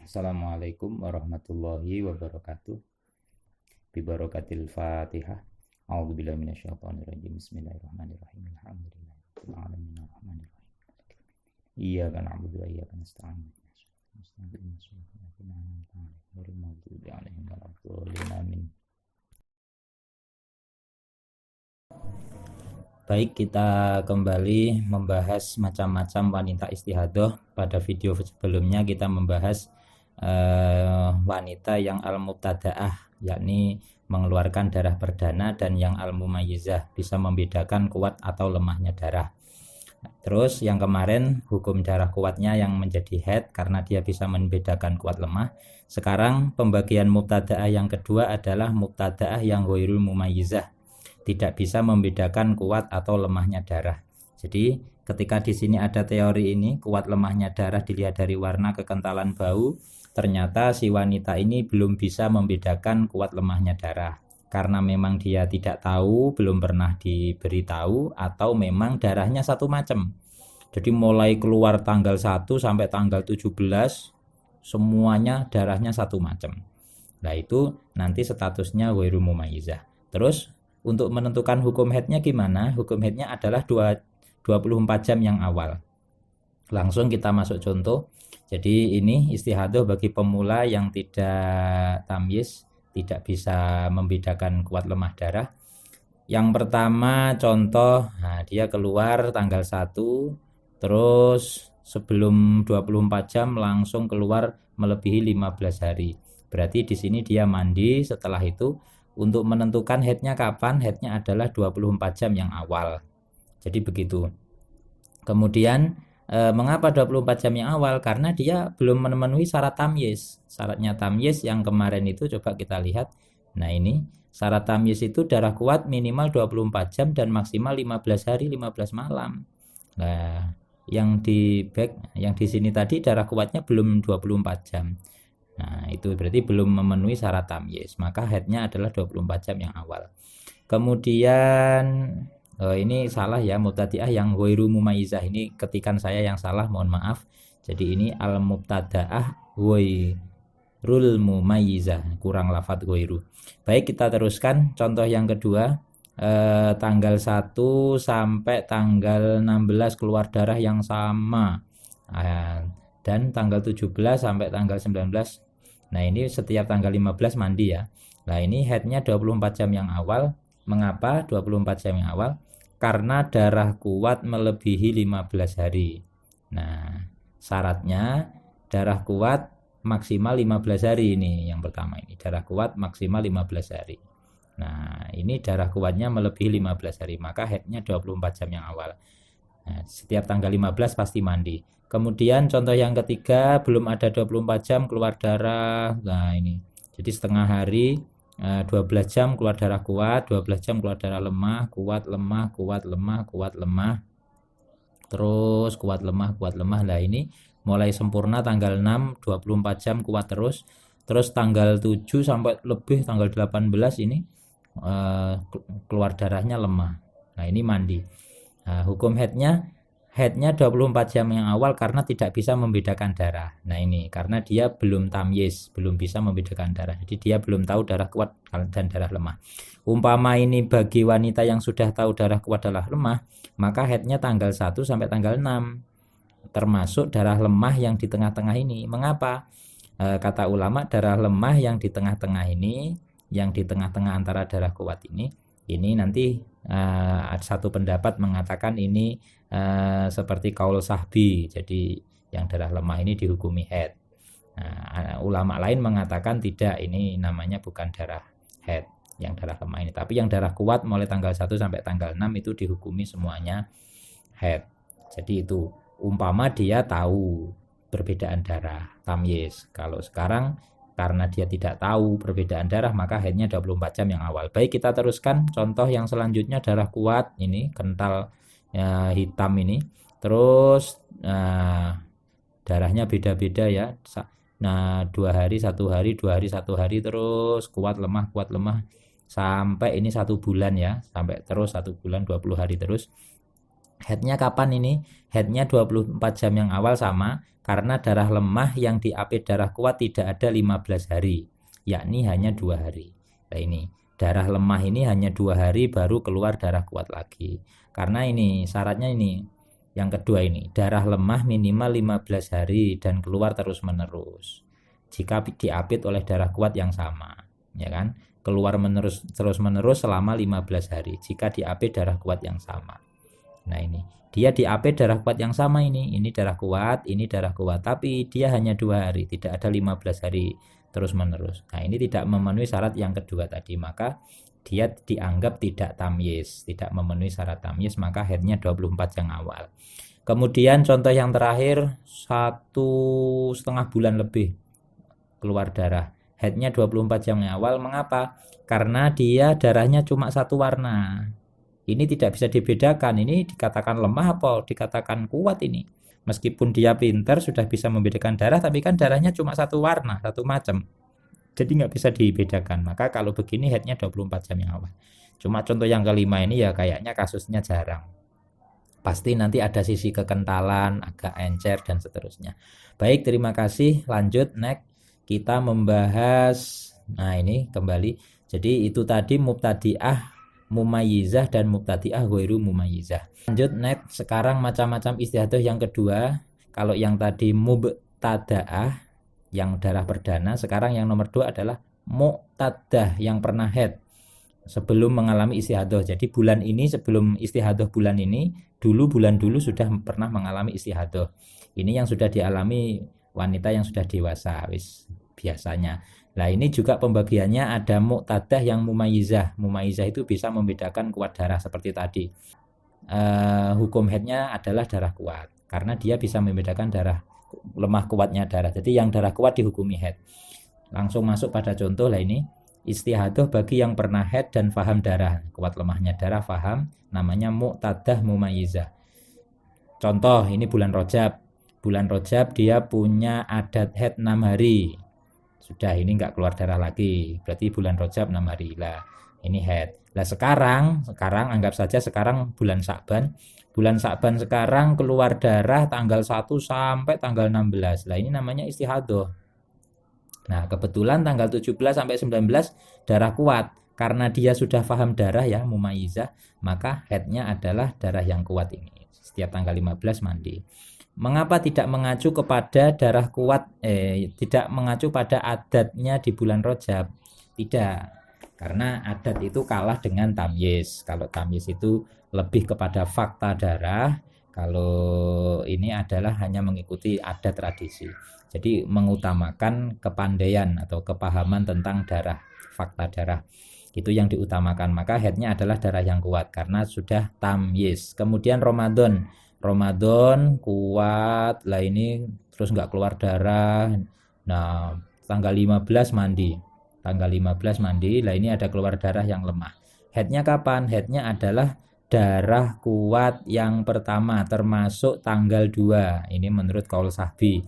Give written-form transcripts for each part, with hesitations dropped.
Assalamualaikum warahmatullahi wabarakatuh. Bibarakatil Fatihah. A'udzubillahi minasyaitonirrajim. Bismillahirrahmanirrahim. Alhamdulillahirabbil alamin arrahmanirrahim. Iyyaka na'budu wa iyyaka nasta'in. Amin. Baik, kita kembali membahas macam-macam wanita istihadah. Pada video sebelumnya kita membahas wanita yang al-mubtada'ah, yakni mengeluarkan darah perdana, dan yang al-mumayyizah, bisa membedakan kuat atau lemahnya darah. Terus yang kemarin hukum darah kuatnya yang menjadi haid karena dia bisa membedakan kuat lemah. Sekarang pembagian mubtada'ah yang kedua adalah mubtada'ah yang ghairul mumayyizah, tidak bisa membedakan kuat atau lemahnya darah. Jadi ketika di sini ada teori ini, kuat lemahnya darah dilihat dari warna, kekentalan bau, ternyata si wanita ini belum bisa membedakan kuat lemahnya darah karena memang dia tidak tahu, belum pernah diberitahu, atau memang darahnya satu macam. Jadi mulai keluar tanggal 1 sampai tanggal 17 semuanya darahnya satu macam. Nah itu nanti statusnya ghairu mumayyizah. Terus untuk menentukan hukum haidnya gimana? Hukum haidnya adalah 24 jam yang awal. Langsung kita masuk contoh. Jadi ini istihadah bagi pemula yang tidak tamyiz, tidak bisa membedakan kuat lemah darah. Yang pertama contoh, dia keluar tanggal 1, terus sebelum 24 jam langsung keluar melebihi 15 hari. Berarti di sini dia mandi. Setelah itu untuk menentukan haidnya kapan, haidnya adalah 24 jam yang awal. Jadi begitu. Kemudian mengapa 24 jam yang awal? Karena dia belum memenuhi syarat tamyiz. Syaratnya tamyiz yang kemarin itu coba kita lihat. Nah ini syarat tamyiz itu darah kuat minimal 24 jam dan maksimal 15 hari 15 malam. Nah yang di sini tadi darah kuatnya belum 24 jam. Nah itu berarti belum memenuhi syarat tamyiz, maka haidnya adalah 24 jam yang awal. Kemudian ini salah ya, mubtadi'ah yang ghairu mumayyizah, ini ketikan saya yang salah, mohon maaf. Jadi ini al-mubtada'ah ghairul mumayyizah, kurang lafadz ghairu. Baik, kita teruskan contoh yang kedua. Tanggal 1 sampai tanggal 16 keluar darah yang sama, dan tanggal 17 sampai tanggal 19. Nah ini setiap tanggal 15 mandi ya. Nah ini haidnya 24 jam yang awal. Mengapa 24 jam yang awal? Karena darah kuat melebihi 15 hari. Nah syaratnya darah kuat maksimal 15 hari, ini yang pertama, ini darah kuat maksimal 15 hari. Nah ini darah kuatnya melebihi 15 hari, maka haidnya 24 jam yang awal. Nah, setiap tanggal 15 pasti mandi. Kemudian contoh yang ketiga, belum ada 24 jam keluar darah. Nah ini jadi setengah hari, 12 jam keluar darah kuat, 12 jam keluar darah lemah, kuat lemah, kuat lemah, kuat lemah, terus kuat lemah, kuat lemah. Nah ini mulai sempurna tanggal 6, 24 jam kuat terus. Terus tanggal 7 sampai lebih tanggal 18 ini keluar darahnya lemah. Nah ini mandi. Nah, hukum haidnya 24 jam yang awal karena tidak bisa membedakan darah. Nah ini karena dia belum tamyiz, belum bisa membedakan darah. Jadi dia belum tahu darah kuat dan darah lemah. Umpama ini bagi wanita yang sudah tahu darah kuat darah lemah, maka haidnya tanggal 1 sampai tanggal 6. Termasuk darah lemah yang di tengah-tengah ini. Mengapa? Kata ulama, darah lemah yang di tengah-tengah ini, yang di tengah-tengah antara darah kuat ini nanti ada satu pendapat mengatakan ini seperti kaul sahbi, jadi yang darah lemah ini dihukumi haid. Ulama lain mengatakan tidak, ini namanya bukan darah haid yang darah lemah ini, tapi yang darah kuat mulai tanggal 1 sampai tanggal 6 itu dihukumi semuanya haid. Jadi itu umpama dia tahu perbedaan darah tamyiz. Kalau sekarang karena dia tidak tahu perbedaan darah, maka haidnya 24 jam yang awal. Baik, kita teruskan contoh yang selanjutnya, darah kuat ini kental hitam ini. Terus darahnya beda-beda ya. Nah 2 hari 1 hari, 2 hari 1 hari, terus kuat lemah sampai ini 1 bulan ya, sampai terus 1 bulan 20 hari terus. Headnya kapan ini? Headnya 24 jam yang awal sama, karena darah lemah yang diapit darah kuat tidak ada 15 hari, yakni hanya 2 hari. Nah ini, darah lemah ini hanya 2 hari baru keluar darah kuat lagi. Karena ini syaratnya ini, yang kedua ini, darah lemah minimal 15 hari dan keluar terus menerus. Jika diapit oleh darah kuat yang sama, ya kan? Keluar terus menerus selama 15 hari jika diapit darah kuat yang sama. Nah ini, dia diapit darah kuat yang sama ini darah kuat, ini darah kuat, tapi dia hanya 2 hari, tidak ada 15 hari terus menerus. Nah ini tidak memenuhi syarat yang kedua tadi, maka dia dianggap tidak tamyiz, tidak memenuhi syarat tamyiz, maka headnya 24 yang awal. Kemudian contoh yang terakhir, 1,5 bulan lebih keluar darah, headnya 24 jam yang awal. Mengapa? Karena dia darahnya cuma satu warna. Ini tidak bisa dibedakan, ini dikatakan lemah apa dikatakan kuat ini. Meskipun dia pintar sudah bisa membedakan darah, tapi kan darahnya cuma satu warna, satu macam. Jadi nggak bisa dibedakan. Maka kalau begini headnya 24 jam yang awal. Cuma contoh yang kelima ini ya kayaknya kasusnya jarang. Pasti nanti ada sisi kekentalan, agak encer dan seterusnya. Baik, terima kasih. Lanjut next. Kita membahas, nah ini kembali. Jadi itu tadi mubtadi'ah mumayyizah dan mubtadi'ah ghairu mumayyizah. Lanjut next, sekarang macam-macam istihadah yang kedua. Kalau yang tadi mubtada'ah yang darah perdana, sekarang yang nomor 2 adalah muqtadah yang pernah haid sebelum mengalami istihadah. Jadi bulan ini sebelum istihadah bulan ini, bulan dulu sudah pernah mengalami istihadah. Ini yang sudah dialami wanita yang sudah dewasa wis biasanya. Nah ini juga pembagiannya ada muqtadah yang mumayyizah. Mumayyizah itu bisa membedakan kuat darah seperti tadi. Hukum haidnya adalah darah kuat karena dia bisa membedakan darah lemah kuatnya darah. Jadi yang darah kuat dihukumi haid. Langsung masuk pada contoh lah ini. Istihadah bagi yang pernah haid dan faham darah, kuat lemahnya darah faham, namanya muqtadah mumayyizah. Contoh ini bulan Rajab. Bulan Rajab dia punya adat haid 6 hari. Sudah ini enggak keluar darah lagi. Berarti bulan Rajab 6 hari lah. Ini haid. Lah sekarang anggap saja sekarang bulan Sa'ban. Bulan Sa'ban sekarang keluar darah tanggal 1 sampai tanggal 16. Lah ini namanya istihadah. Nah, kebetulan tanggal 17 sampai 19 darah kuat. Karena dia sudah paham darah ya, mumayyizah, maka haidnya adalah darah yang kuat ini. Setiap tanggal 15 mandi. Mengapa tidak mengacu kepada darah kuat, tidak mengacu pada adatnya di bulan Rajab? Tidak. Karena adat itu kalah dengan tamyiz. Kalau tamyiz itu lebih kepada fakta darah, kalau ini adalah hanya mengikuti adat tradisi. Jadi mengutamakan kepandaian atau kepahaman tentang darah, fakta darah. Itu yang diutamakan. Maka haidnya adalah darah yang kuat karena sudah tamyiz. Kemudian Ramadan kuat. Lah ini terus nggak keluar darah. Nah, tanggal 15 mandi. Tanggal 15 mandi. Lah ini ada keluar darah yang lemah. Haidnya kapan? Haidnya adalah darah kuat yang pertama termasuk tanggal 2. Ini menurut qaul Sahbi.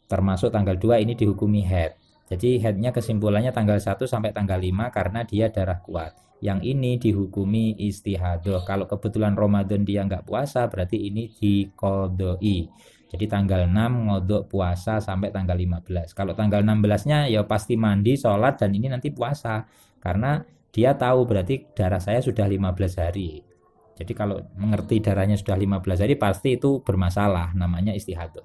Termasuk tanggal 2 ini dihukumi haid. Jadi haidnya kesimpulannya tanggal 1 sampai tanggal 5 karena dia darah kuat. Yang ini dihukumi istihadah. Kalau kebetulan Ramadan dia nggak puasa berarti ini diqodoi. Jadi tanggal 6 ngodok puasa sampai tanggal 15. Kalau tanggal 16-nya ya pasti mandi, sholat dan ini nanti puasa. Karena dia tahu berarti darah saya sudah 15 hari. Jadi kalau mengerti darahnya sudah 15 hari pasti itu bermasalah, namanya istihadah.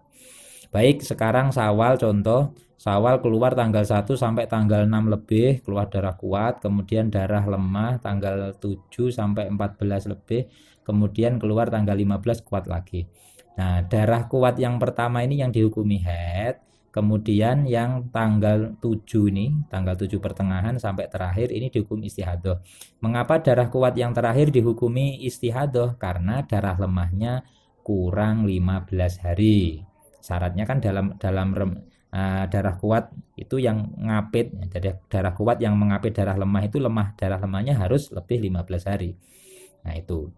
Baik, sekarang Syawal contoh. Syawal keluar tanggal 1 sampai tanggal 6 lebih keluar darah kuat, kemudian darah lemah tanggal 7 sampai 14 lebih, kemudian keluar tanggal 15 kuat lagi. Nah, darah kuat yang pertama ini yang dihukumi haid, kemudian yang tanggal 7 ini, tanggal 7 pertengahan sampai terakhir ini dihukum istihadah. Mengapa darah kuat yang terakhir dihukumi istihadah? Karena darah lemahnya kurang 15 hari. Syaratnya kan dalam darah kuat itu yang ngapit, jadi darah kuat yang mengapit darah lemah itu darah lemahnya harus lebih 15 hari. Nah itu.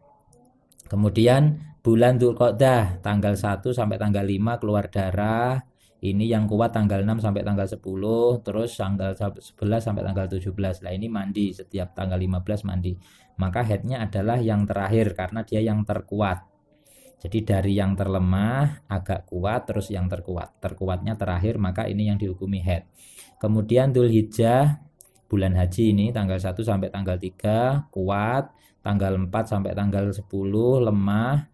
Kemudian bulan Dzulqa'dah tanggal 1 sampai tanggal 5 keluar darah. Ini yang kuat tanggal 6 sampai tanggal 10, terus tanggal 11 sampai tanggal 17. Nah ini mandi setiap tanggal 15 mandi. Maka haidnya adalah yang terakhir karena dia yang terkuat. Jadi dari yang terlemah agak kuat terus yang terkuatnya terakhir, maka ini yang dihukumi haid. Kemudian Dzulhijjah bulan haji ini tanggal 1 sampai tanggal 3 kuat, tanggal 4 sampai tanggal 10 lemah,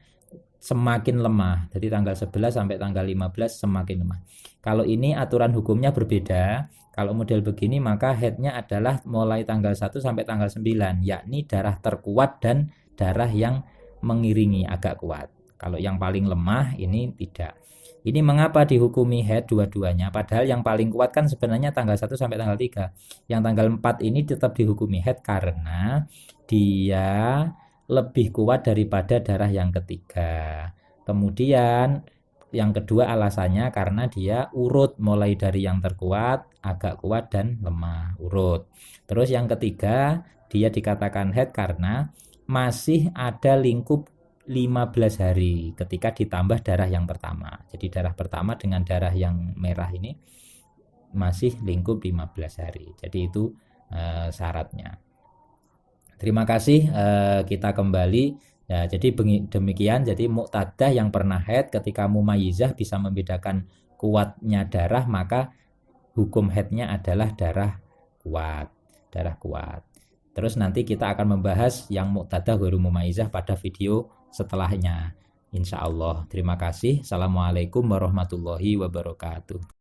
semakin lemah. Jadi tanggal 11 sampai tanggal 15 semakin lemah. Kalau ini aturan hukumnya berbeda. Kalau model begini maka haidnya adalah mulai tanggal 1 sampai tanggal 9, yakni darah terkuat dan darah yang mengiringi agak kuat. Kalau yang paling lemah ini tidak. Ini mengapa dihukumi haid dua-duanya? Padahal yang paling kuat kan sebenarnya tanggal 1 sampai tanggal 3. Yang tanggal 4 ini tetap dihukumi haid karena dia lebih kuat daripada darah yang ketiga. Kemudian yang kedua alasannya karena dia urut mulai dari yang terkuat, agak kuat dan lemah, urut. Terus yang ketiga dia dikatakan haid karena masih ada lingkup 15 hari ketika ditambah darah yang pertama. Jadi darah pertama dengan darah yang merah ini masih lingkup 15 hari. Jadi itu syaratnya. Terima kasih, kita kembali. Ya, jadi demikian. Jadi muqtadah yang pernah haid ketika mumayyizah bisa membedakan kuatnya darah, maka hukum haidnya adalah darah kuat. Darah kuat. Terus nanti kita akan membahas yang muqtadah ghairu mumayyizah pada video setelahnya. Insya Allah. Terima kasih. Assalamualaikum warahmatullahi wabarakatuh.